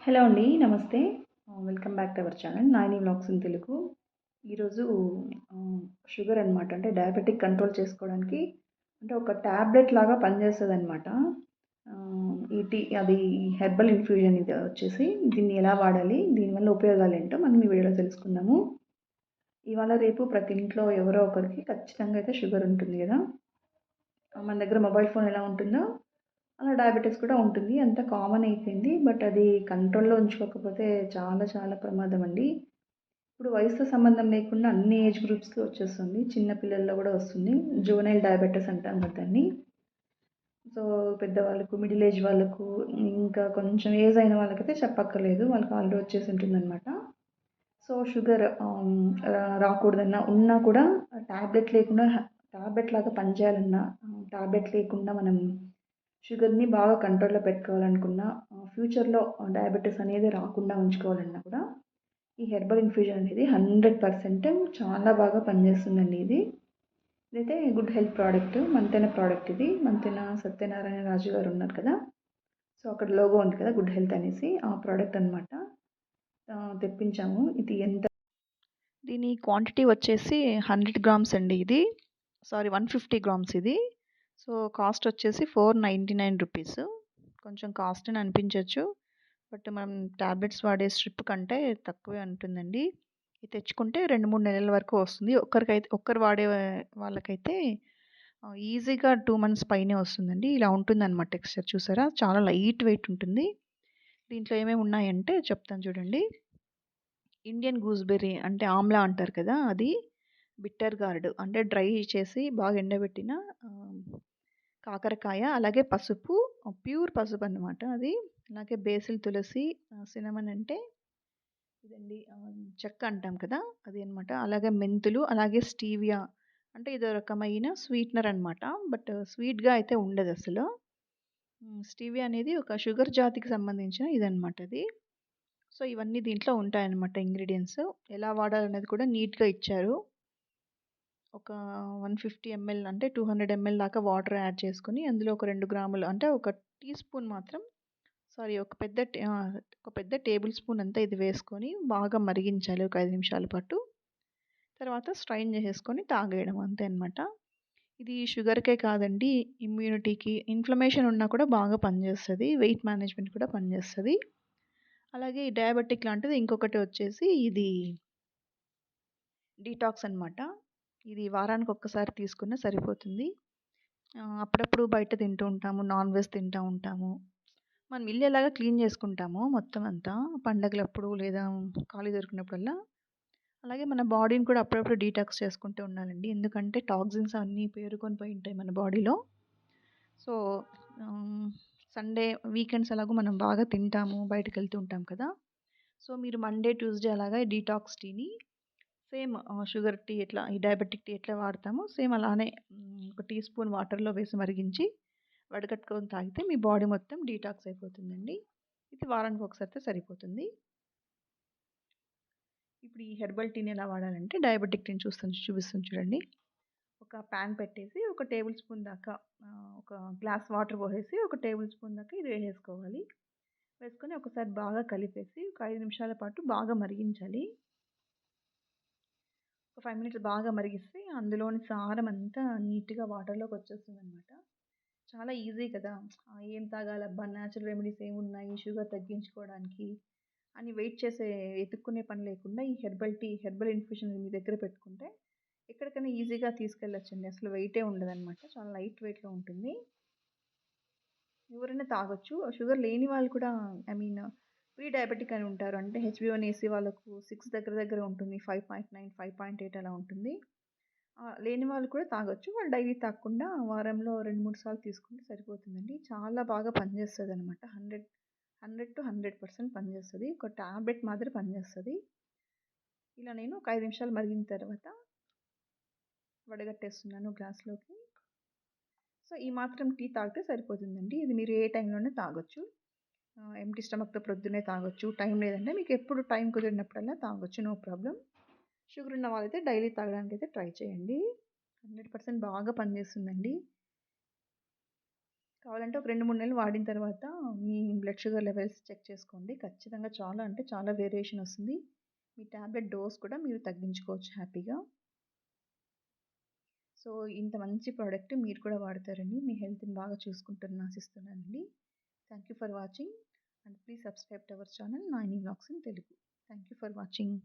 Hello అండి. నమస్తే. Welcome back to our channel 'Nani vlogs in Telugu'. ఈరోజు ఆహ్, షుగర్ అనమాట. అంటే డయాబెటిక్ కంట్రోల్ చేసుకోవడానికి అంటే ఒక టాబ్లెట్ లాగా పనిచేస్తదనమాట. ఈ టీ అది హెర్బల్ ఇన్ఫ్యూజన్ ఇది వచ్చేసి దీన్ని ఎలా వాడాలి? దీనివల్ల ఉపయోగాలేంటో మనం ఈ వీడియోలో తెలుసుకుందాము. ఇవాళ రేపు ప్రతి ఇంట్లో ఎవరో ఒకరికి ఖచ్చితంగా అయితే షుగర్ ఉంటుంది గదా! మన దగ్గర మొబైల్ ఫోన్ ఎలా ఉంటుందో అలా డయాబెటిస్ కూడా ఉంటుంది. అంతా కామన్ అయిపోయింది. బట్ అది కంట్రోల్‌లో ఉంచుకోకపోతే చాలా చాలా ప్రమాదం అండి. ఇప్పుడు వయసుతో సంబంధం లేకుండా అన్ని ఏజ్ గ్రూప్స్‌కి వచ్చేస్తుంది. చిన్న పిల్లల్లో కూడా వస్తుంది. జువెనైల్ డయాబెటిస్ అంటాం కదా దాన్ని. సో, పెద్దవాళ్ళకు, మిడిల్ ఏజ్ వాళ్ళకు, ఇంకా కొంచెం ఏజ్ అయిన వాళ్ళకైతే చెప్పక్కర్లేదు. వాళ్ళకి ఆల్రెడీ వచ్చేసి ఉంటుందనమాట. సో, షుగర్ రాకూడదన్నా, ఉన్నా కూడా టాబ్లెట్ లేకుండా టాబ్లెట్ లాగా పనిచేయాలన్నా, టాబ్లెట్ లేకుండా మనం షుగర్‌ని బాగా కంట్రోల్‌లో పెట్టుకోవాలనుకున్నా, ఫ్యూచర్‌లో డయాబెటిస్ అనేది రాకుండా ఉంచుకోవాలన్నా కూడా, ఈ హెర్బల్ ఇన్ఫ్యూజన్ అనేది 100% చాలా బాగా పనిచేస్తుందండి ఇది. ఇదైతే good health product. Mantena product ఇది. మంతెన సత్యనారాయణ రాజు గారు ఉన్నారు కదా! సో, అక్కడ లోగో ఉంది కదా! గుడ్ హెల్త్ అనేసి. ఆ ప్రోడక్ట్ అనమాట. తెప్పించాము. ఇది ఎంత దీని క్వాంటిటీ వచ్చేసి 100 గ్రామ్స్ అండి ఇది. సారీ 150 గ్రామ్స్ ఇది. సో, కాస్ట్ వచ్చేసి ₹499. కొంచెం కాస్ట్ అని అనిపించొచ్చు. బట్ మనం టాబ్లెట్స్ వాడే స్ట్రిప్ కంటే తక్కువే ఉంటుందండి. ఇది తెచ్చుకుంటే 2, 3 నెలల వరకు వస్తుంది. ఒక్కరు వాడే వాళ్ళకైతే ఈజీగా 2 మంత్స్ పైనే వస్తుందండి. ఇలా ఉంటుందన్నమాట టెక్స్చర్ చూసారా? చాలా లైట్ వెయిట్ ఉంటుంది. దీంట్లో ఏమేమి ఉన్నాయంటే చెప్తాను చూడండి. ఇండియన్ గూస్‌బెర్రీ అంటే ఆమ్లా అంటారు కదా! అది. బిట్టర్ గార్డ్ అంటే డ్రై చేసి బాగా ఎండబెట్టిన ఆహ్, కాకరకాయ, అలాగే పసుపు, ప్యూర్ పసుపన్నమాట అది. అలాగే బేసిల్, తులసి, సినమన్ అంటే ఇదండి చెక్క అంటాం కదా! అది అన్నమాట. అలాగే మెంతులు, అలాగే స్టీవియా అంటే ఇదో రకమైన స్వీటనర్ అన్నమాట. బట్ స్వీట్‌గా అయితే ఉండదసలు. స్టీవియా అనేది ఒక షుగర్ జాతికి సంబంధించిన ఇదన్నమాట అది. సో, ఇవన్నీ దీంట్లో ఉంటాయన్నమాట ఇంగ్రీడియెంట్స్. ఎలా వాడాలనేది కూడా నీట్‌గా ఇచ్చారు. ఒక 150 ఎంఎల్ అంటే 200 ఎంఎల్ దాకా వాటర్ యాడ్ చేసుకొని, అందులో ఒక 2 గ్రాములు అంటే ఒక టీ స్పూన్ మాత్రం సారీ ఒక పెద్ద టేబుల్ స్పూన్ అంతా ఇది వేసుకొని బాగా మరిగించాలి ఒక 5 నిమిషాల పాటు. తర్వాత స్ట్రైన్ చేసేసుకొని తాగేయడం అంతే అన్నమాట. ఇది షుగర్‌కే కాదండి, ఇమ్యూనిటీకి, ఇన్‌ఫ్లమేషన్ ఉన్నా కూడా బాగా పనిచేస్తది. వెయిట్ మేనేజ్‌మెంట్ కూడా పనిచేస్తది. అలాగే ఈ డయాబెటిక్ లాంటిది ఇంకొకటి వచ్చేసి ఇది డీటాక్స్ అన్నమాట. ఇది వారానికి ఒక్కసారి తీసుకున్నా సరిపోతుంది. అప్పుడప్పుడు బయట తింటూ ఉంటాము. నాన్ వెజ్ తింటా ఉంటాము. మనం ఇల్లు ఎలాగా క్లీన్ చేసుకుంటామో మొత్తం అంతా పండగలప్పుడు లేదా ఖాళీ దొరికినప్పుడల్లా, అలాగే మన బాడీని కూడా అప్పుడప్పుడు డీటాక్స్ చేసుకుంటూ ఉండాలండి. ఎందుకంటే టాక్సిన్స్ అన్నీ పేరుకొని పోయి ఉంటాయి మన బాడీలో. సో, ఆహ్, సండే, వీకెండ్స్ ఎలాగో మనం బాగా తింటాము, బయటకెళ్తూ ఉంటాం కదా! సో, మీరు మండే, ట్యూస్‌డే అలాగా డీటాక్స్ టీని సేమ్ షుగర్ టీ ఎట్లా ఈ డయాబెటిక్ టీ ఎట్లా వాడతామో సేమ్ అలానే ఒక టీ స్పూన్ వాటర్‌లో వేసి మరిగించి వడగట్టుకొని తాగితే మీ బాడీ మొత్తం డీటాక్స్ అయిపోతుందండి. ఇది వారానికి ఒకసారి అయితే సరిపోతుంది. ఇప్పుడు ఈ హెర్బల్ టీని ఎలా వాడాలంటే డయాబెటిక్ టీని చూపిస్తాను చూడండి. ఒక పాన్ పెట్టేసి ఒక టేబుల్ స్పూన్ దాకా ఒక గ్లాస్ వాటర్ పోసేసి ఒక టేబుల్ స్పూన్ దాకా ఇది వేసేసుకోవాలి. వేసుకొని ఒకసారి బాగా కలిపేసి ఒక 5 నిమిషాల పాటు బాగా మరిగించాలి. ఒక 5 మినిట్స్ బాగా మరిగిస్తే అందులోని సారం అంతా నీట్‌గా వాటర్‌లోకి వచ్చేస్తుందనమాట. చాలా ఈజీ కదా! ఏం తాగాలబ్బా! న్యాచురల్ రెమెడీస్ ఏమున్నాయి షుగర్ తగ్గించుకోవడానికి అని వెతుక్కునే పని లేకుండా ఈ హెర్బల్ ఇన్ఫ్యూషన్ మీ దగ్గర పెట్టుకుంటే ఎక్కడికైనా ఈజీగా తీసుకెళ్ళొచ్చండి. అసలు వెయిటే ఉండదనమాట. చాలా లైట్ వెయిట్‌లో ఉంటుంది. ఎవరైనా తాగొచ్చు. షుగర్ లేని వాళ్ళు కూడా ఐ మీన్ ప్రీ డయాబెటిక్ అని ఉంటారు. అంటే హెచ్‌బీ1ఏసీ వాళ్ళకు 6 దగ్గర దగ్గర ఉంటుంది. 5.9, 5.8 అలా ఉంటుంది. లేని వాళ్ళు కూడా తాగొచ్చు. వాళ్ళు డైలీ తాగకుండా వారంలో 2, 3 సార్లు తీసుకుంటే సరిపోతుందండి. చాలా బాగా పనిచేస్తదనమాట. 100-100% పనిచేస్తది. ఒక టాబ్లెట్ మాదిరి పనిచేస్తది. ఇలా నేను ఒక 5 నిమిషాలు మరిగిన తర్వాత వడగట్టేస్తున్నాను గ్లాస్‌లోకి. సో, ఈ మాత్రం టీ తాగితే సరిపోతుందండి. ఇది మీరు ఏ టైంలోనే తాగొచ్చు. ఎంప్టీ స్టమక్‌తో ప్రొద్దున్నే తాగొచ్చు. టైం లేదంటే మీకు ఎప్పుడు టైం కుదిరినప్పుడల్లా తాగొచ్చు. No problem. షుగర్ ఉన్న వాళ్ళైతే డైలీ తాగడానికైతే ట్రై చేయండి. 100% బాగా పనిచేస్తుందండి. కావాలంటే ఒక 2, 3 నెలలు వాడిన తర్వాత మీ బ్లడ్ షుగర్ లెవెల్స్ చెక్ చేసుకోండి. ఖచ్చితంగా చాలా అంటే చాలా వేరియేషన్ వస్తుంది. మీ టాబ్లెట్ డోస్ కూడా మీరు తగ్గించుకోవచ్చు హ్యాపీగా. సో, ఇంత మంచి ప్రోడక్ట్ మీరు కూడా వాడతారని, మీ హెల్త్‌ని బాగా చూసుకుంటారని ఆశిస్తున్నానండి. Thank you for watching and please subscribe to our channel 9 vlogs in Telugu. Thank you for watching.